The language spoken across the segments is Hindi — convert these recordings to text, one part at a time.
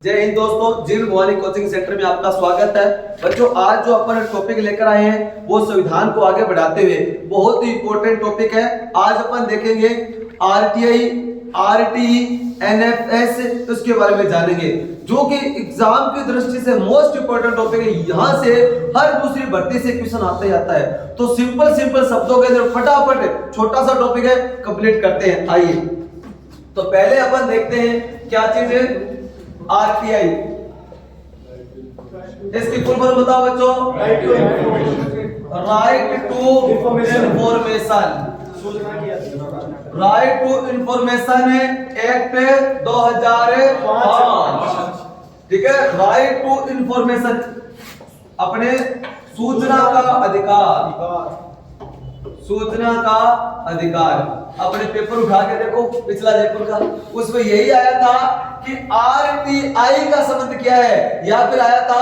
जय हिंद दोस्तों, जिल मोहाली कोचिंग सेंटर में आपका स्वागत है। बच्चों, आज जो अपन टॉपिक लेकर आए हैं वो संविधान को आगे बढ़ाते हुए बहुत ही इंपॉर्टेंट टॉपिक है। आज अपन देखेंगे आरटीआई, आरटीई, एनएफएस, तो इसके बारे में जानेंगे, जो कि एग्जाम की दृष्टि से मोस्ट इंपोर्टेंट टॉपिक है। यहाँ से हर दूसरी भर्ती से क्वेश्चन आता ही आता है। तो सिंपल शब्दों के अंदर फटाफट छोटा सा टॉपिक है, कंप्लीट करते हैं। आइए, तो पहले अपन देखते हैं क्या चीज है आरटीआई। इसकी फुल फॉर्म बताओ बच्चों। Right to information. Right to information act 2005, ठीक है। राइट टू इंफॉर्मेशन, अपने सूचना का अधिकार, सूचना का अधिकार। अपने पेपर उठा के देखो पिछला जयपुर का, उसमें यही आया था कि आरटीआई का संबंध क्या है, या फिर आया था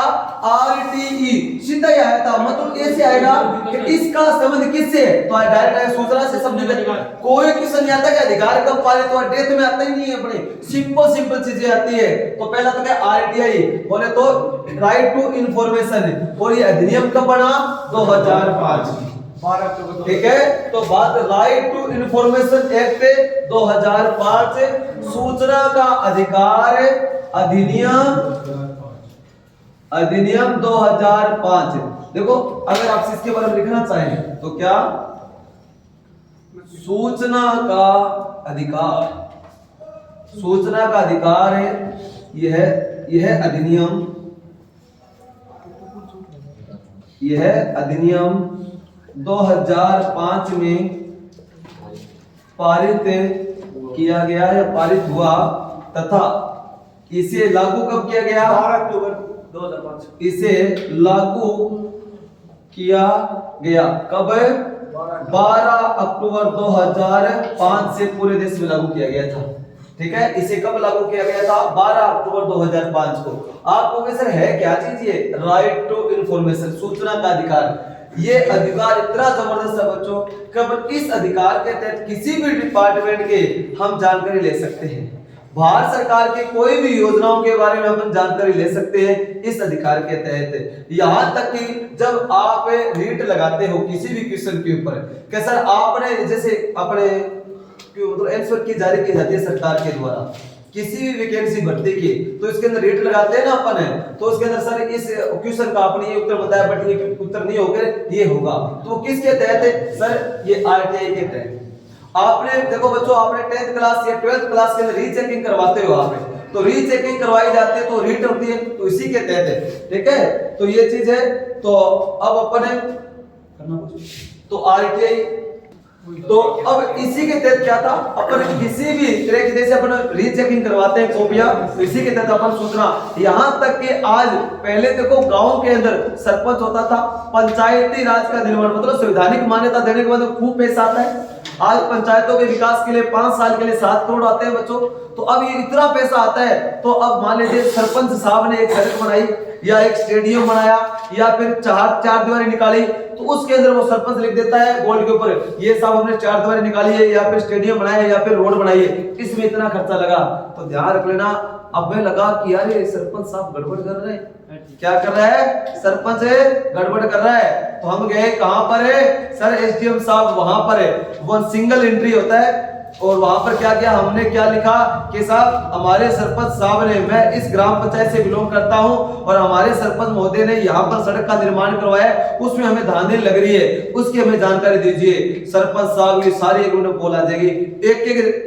आरटीई, सीधा ही आया था। मतलब ऐसे आएगा कि इसका संबंध किससे है, तो डायरेक्ट आया सूचना से संबंधित। कोई क्वेश्चन नहीं आता कि अधिकार कब पारित हुआ, डेट में आता ही नहीं है। अपने सिंपल चीजें आती है। तो पहला तो क्या आरटीआई बोले तो राइट टू इंफॉर्मेशन, और ये अधिनियम कब बना 2005, ठीक है। तो बात राइट टू इंफॉर्मेशन एक्ट 2005, सूचना का अधिकार अधिनियम 2005। देखो, अगर आप इसके बारे में लिखना चाहें तो क्या, सूचना का अधिकार है, यह अधिनियम 2005 में पारित किया गया है, पारित हुआ, तथा इसे लागू कब किया गया, 12 अक्टूबर 2005। इसे लागू किया गया कब, 12 अक्टूबर 2005 से पूरे देश में लागू किया गया था, ठीक है। इसे कब लागू किया गया था, 12 अक्टूबर 2005 को। आपको सर है क्या चीज ये राइट टू इंफॉर्मेशन, सूचना का अधिकार। ये अधिकार इतना जबरदस्त है बच्चों, कब इस अधिकार के तहत किसी भी डिपार्टमेंट के हम जानकारी ले सकते हैं। भारत सरकार की कोई भी योजनाओं के बारे में हम जानकारी ले सकते हैं इस अधिकार के तहत। यहाँ तक कि जब आप रीट लगाते हो किसी भी क्वेश्चन के ऊपर, कि सर आपने जैसे अपने मतलब आंसर की जारी की जाती है सरकार के द्वारा किसी भी वैकेंसी भर्ती की, तो इसके अंदर रेट लगाते हैं ना अपन है, तो उसके अंदर सर इस क्वेश्चन का आपने ये उत्तर बताया बट ये उत्तर नहीं होकर ये होगा, तो किसके तहत है सर, ये आरटीआई के तहत। आपने देखो बच्चों, आपने 10th क्लास या 12th क्लास के अंदर रीचेकिंग करवाते हो आपने, तो रीचेकिंग करवाई जाती है तो रीट होती है, तो इसी के तहत है, ठीक है। तो ये चीज है। तो अब अपन करना तो आरटीआई, तो अब इसी के तहत क्या था, अपन किसी भी तरह की जैसे अपन रीचेकिंग करवाते हैं कॉपियां, तो इसी के तहत अपन सूचना, यहाँ तक कि आज पहले देखो गांव के अंदर सरपंच होता था, पंचायती राज का निर्माण मतलब संवैधानिक मान्यता देने के बाद खूब पैसा आता है। आज पंचायतों के विकास के लिए 5 साल के लिए 7 करोड़ आते हैं बच्चों, तो अब ये इतना पैसा आता है। तो अब मान लीजिए सरपंच साहब ने एक सड़क बनाई या एक स्टेडियम बनाया या फिर चार दीवारी निकाली, तो उसके अंदर वो सरपंच लिख देता है बोर्ड के ऊपर, ये साहब हमने 4 दीवारी निकाली है या फिर स्टेडियम बनाया है या फिर रोड बनाई है, इसमें इतना खर्चा लगा। तो ध्यान रख लेना, अब मैं लगा कि यार ये सरपंच साहब गड़बड़ कर रहे हैं। क्या कर रहा है सरपंच, गड़बड़ कर रहा है। तो हम गए कहां पर है सर, एसडीएम साहब वहां पर है, वो सिंगल एंट्री होता है, और वहां पर क्या किया हमने, क्या लिखा कि साहब हमारे सरपंच साहब ने, मैं इस ग्राम पंचायत से बिलोंग करता हूं और हमारे सरपंच महोदय ने यहाँ पर सड़क का निर्माण करवाया, उसमें हमें धांधली लग रही है, उसकी हमें जानकारी दीजिए। सरपंच साहब ये सारी एक बोला जाएगी, एक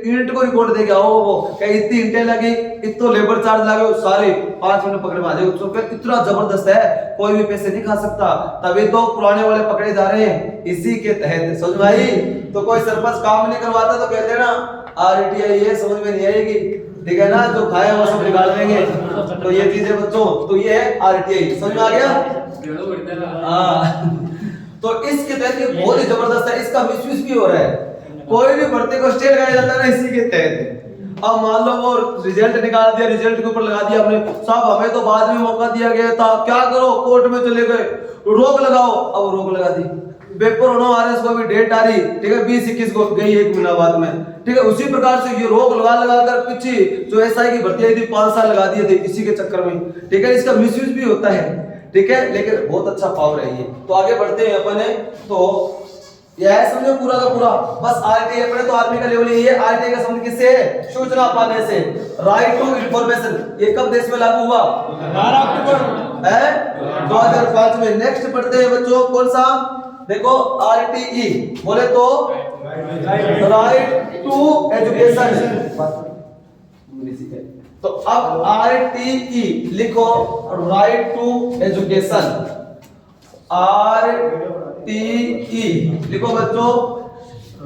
यूनिट को रिकॉर्ड देगा, वो इतनी ईंटें लगी, इतना लेबर चार्ज लगे, सारे 5 मिनट पकड़े में आ जाएगा। इतना जबरदस्त है, कोई भी पैसे नहीं खा सकता, तभी तो पुराने वाले पकड़े जा रहे हैं इसी के तहत, समझ में आई। तो कोई सरपंच काम नहीं करवाता तो कहते हैं ना आरटीआई, ये समझ में नहीं आएगी, ठीक है ना, जो खाए वो सब निकाल देंगे। तो ये चीजें बच्चों, तो ये है आरटीआई, समझ में आ गया। तो इसके तहत बहुत ही जबरदस्त है, इसका मिसयूज भी हो रहा है, कोई भी भर्ती को स्टे लगाया जाता है ना इसी के तहत। अब मान लो वो रिजल्ट निकाल दिया, रिजल्ट के ऊपर लगा दिया आपने, साहब हमें तो बाद में मौका दिया गया था, क्या करो कोर्ट में चले गए, रोक लगाओ, अब रोक लगा दी। पेपर होना आ रहा है, इसको भी डेट आ रही, ठीक है 20-21 को गई 1 महीना बाद में, ठीक है। उसी प्रकार से ये रोक लगा लगा कर पीछे जो एसआई की भर्ती आई थी 5 साल लगा दिए थे इसी के चक्कर में, ठीक है। इसका मिसयूज भी होता है, ठीक है, लेकिन बहुत अच्छा पावर है ये। तो आगे बढ़ते हैं अपने, तो यह समझो पूरा का पूरा बस आरटीआई अपने तो आर्मी का लेवल ये आरटीआई का संबंध किससे है? सूचना पाने से, राइट टू इंफॉर्मेशन। ये कब देश में लागू हुआ? 12 अक्टूबर है 2005 में। नेक्स्ट पढ़ते हैं बच्चों कौन सा, देखो आरटीई बोले तो राइट टू एजुकेशन। तो अब आरटीई लिखो, राइट टू एजुकेशन, आरटीई लिखो बच्चों,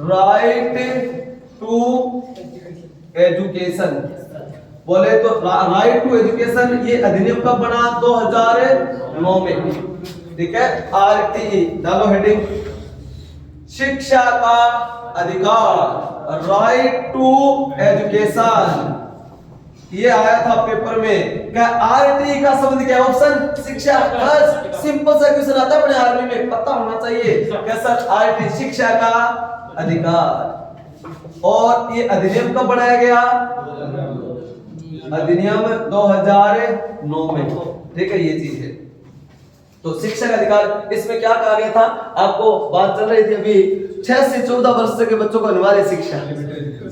राइट टू एजुकेशन। बोले तो राइट टू एजुकेशन ये अधिनियम कब बना? 2009 में, ठीक है। आरटीई डालो हेडिंग, शिक्षा का अधिकार, राइट टू एजुकेशन। ये आया था पेपर में, क्या आरटीई का संबंध क्या? ऑप्शन शिक्षा। बस सिंपल सा क्वेश्चन आता है अपने आर्मी में, पता होना चाहिए क्या सर? आरटीई शिक्षा का अधिकार। और ये अधिनियम कब बनाया गया? अधिनियम 2009 में, ठीक है। ये चीज है तो शिक्षा का अधिकार। इसमें क्या कहा गया था? आपको बात चल रही थी अभी 6 से 14 वर्ष के बच्चों को अनिवार्य शिक्षा,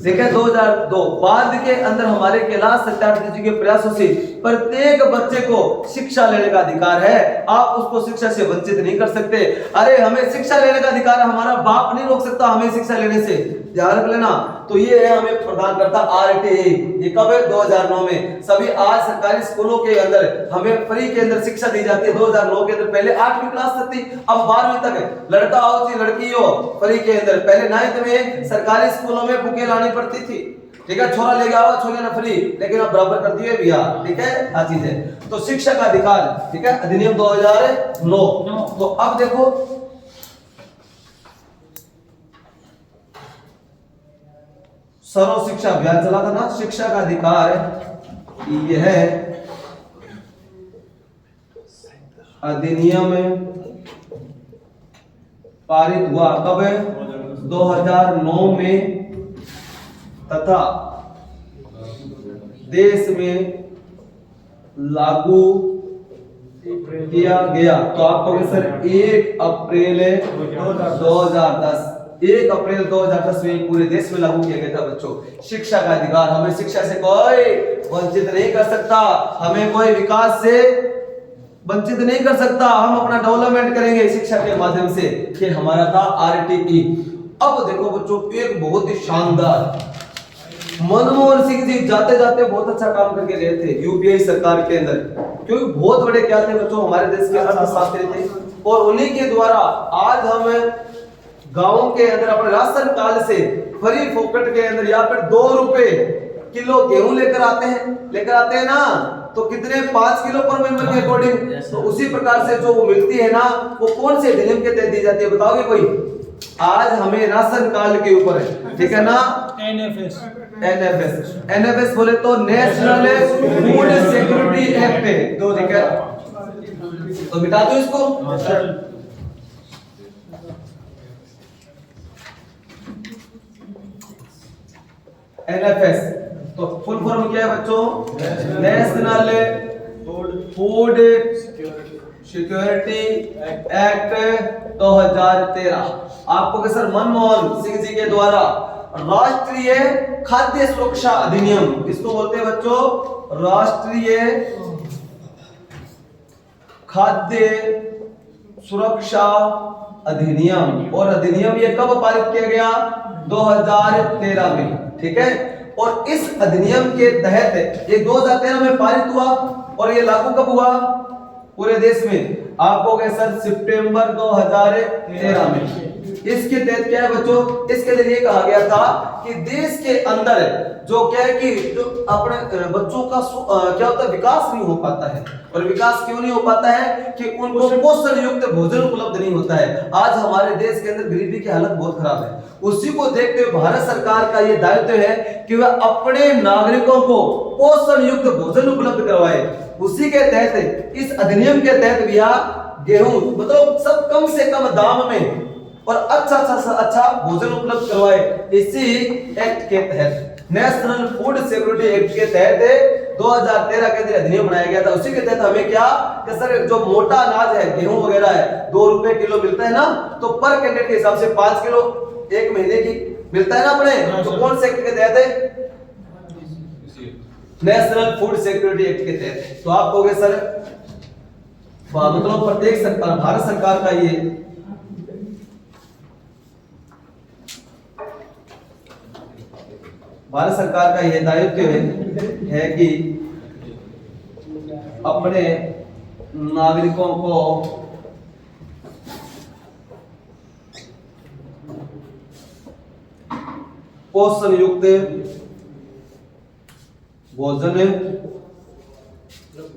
देखिए 2002 बाद के अंदर हमारे कैलाश सत्यार्थी जी के प्रयासों से प्रत्येक बच्चे को शिक्षा लेने का अधिकार है। आप उसको शिक्षा से वंचित नहीं कर सकते। अरे हमें शिक्षा लेने का अधिकार है, हमारा बाप नहीं रोक सकता हमें शिक्षा लेने से, ध्यान रख लेना। तो ये है हमें प्रदान करता आरटीई। ये कब है? 2009 में। सभी आज सरकारी स्कूलों के अंदर हमें फ्री के अंदर शिक्षा दी जाती है। 2009 के अंदर पहले 8वीं क्लास तक थी, अब 12वीं तक है। लड़का हो चाहे लड़की हो, फ्री के अंदर। पहले 9th में सरकारी स्कूलों में बुकें लानी पड़ती थी, ठीक है। छोरा ले गया छोरे ना फ्री, लेकिन अब बराबर कर दिए भैया, ठीक है। आ चीज है तो शिक्षा का अधिकार, ठीक है, अधिनियम 2009। तो अब देखो सर्व शिक्षा अभियान चला था ना, शिक्षा का अधिकार यह अधिनियम पारित हुआ कब? 2009 में, तथा देश में लागू किया गया। तो आपको सर 1 अप्रैल 2010, 1 अप्रैल 2010 में पूरे देश में लागू किया गया था बच्चों शिक्षा का अधिकार। हमें शिक्षा से कोई वंचित नहीं कर सकता, हमें कोई विकास से वंचित नहीं कर सकता। हम अपना डेवलपमेंट करेंगे शिक्षा के माध्यम से। कि हमारा था आरटीई। अब देखो बच्चों एक बहुत ही शानदार, मनमोहन सिंह जी जाते जाते बहुत अच्छा काम करके गए थे यूपीए सरकार के अंदर, क्योंकि बहुत बड़े क्या थे बच्चों, हमारे देश के अर्थशास्त्री थे। और उन्हीं के द्वारा आज हम गांवों के अंदर अपने राशन कार्ड से फ्री फोकट के अंदर या फिर 2 रुपए किलो गेहूं लेकर आते हैं ना। तो कितने 5 किलो पर मेंबर के अकॉर्डिंग। तो उसी प्रकार से जो वो मिलती है ना, वो कौन से अधिनियम के तहत दी जाती है बताओगे कोई? आज हमें राशन कार्ड के ऊपर है, ठीक है ना। एनएफएस बोले तो नेशनल फूड सिक्योरिटी एक्ट है, ठीक है। तो मिटा दो इसको। एनएफएस तो फुल फॉर्म क्या है बच्चों? National food security act 2013। आपको सर मनमोहन सिंह जी के द्वारा राष्ट्रीय खाद्य सुरक्षा अधिनियम, इसको बोलते हैं बच्चों राष्ट्रीय खाद्य सुरक्षा अधिनियम। और अधिनियम ये कब पारित किया गया? 2013 में, ठीक है। और इस अधिनियम के तहत ये 2013 में पारित हुआ और ये लागू कब हुआ पूरे देश में? आपको क्या सर सितंबर 2013 में। इसके तहत क्या है बच्चों? इसके लिए कहा गया था कि देश के अंदर जो क्या है कि जो अपने बच्चों का क्या होता है विकास नहीं हो पाता है। और विकास क्यों नहीं हो पाता है? कि उनको पोषण युक्त भोजन उपलब्ध नहीं होता है। आज हमारे देश के अंदर गरीबी की हालत बहुत खराब है। उसी को देखते हुए भारत सरकार का ये दायित्व है कि वह अपने नागरिकों को पोषण युक्त भोजन उपलब्ध करवाए। उसी के तहत इस अधिनियम के तहत भैया गेहूं मतलब सब कम से कम दाम में और अच्छा भोजन उपलब्ध करवाए, इसी एक्ट के तहत, नेशनल फूड सिक्योरिटी एक्ट के तहत 2013 के अंदर अधिनियम बनाया गया था। उसी के तहत हमें क्या कि सर जो मोटा अनाज है, गेहूं वगैरह है, 2 रुपए किलो मिलता है ना, तो पर कैंडिडेट के हिसाब से 5 किलो एक महीने की मिलता है ना अपने, तो कौन से एक्ट के तहत है? नेशनल फूड सिक्योरिटी एक्ट के तहत। तो आप कहोगे सर मतलब प्रत्येक सरकार, भारत सरकार का ये भारत सरकार का यह दायित्व है कि अपने नागरिकों को पोषण युक्त भोजन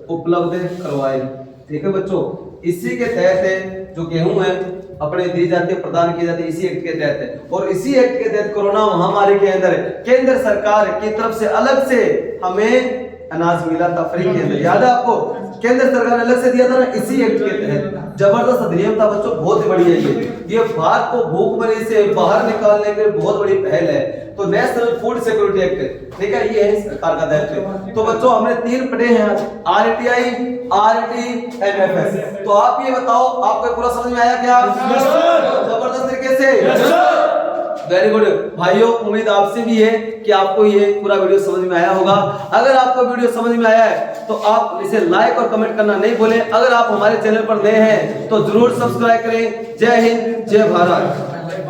उपलब्ध करवाए। ठीक है बच्चों, इसी के तहत जो गेहूं है अपने दी जाती है, प्रदान की जाती है, इसी एक्ट के तहत है। और इसी एक्ट के तहत कोरोना महामारी के अंदर केंद्र सरकार की तरफ से अलग से हमें अनाज मिला था फ्री के अंदर, याद है आपको? केंद्र सरकार ने अलग से दिया था ना, इसी एक्ट के तहत। जबरदस्त अधिनियम था बच्चों, बहुत ही बढ़िया ये भारत को भूखमरी से बाहर निकालने के बहुत बड़ी पहल है। तो नेशनल फूड सिक्योरिटी एक्ट, ठीक है, ये है सरकार का दायित्व। तो बच्चों हमने 3 पढ़े हैं, आरटीआई, आरटी, एमएफएस। तो आप ये बताओ आपको पूरा समझ में आया क्या? जबरदस्त तरीके से, वेरी गुड भाइयों, उम्मीद आपसे भी है कि आपको ये पूरा वीडियो समझ में आया होगा। अगर आपको वीडियो समझ में आया है तो आप इसे लाइक और कमेंट करना नहीं भूलें। अगर आप हमारे चैनल पर नए हैं तो जरूर सब्सक्राइब करें। जय हिंद, जय भारत।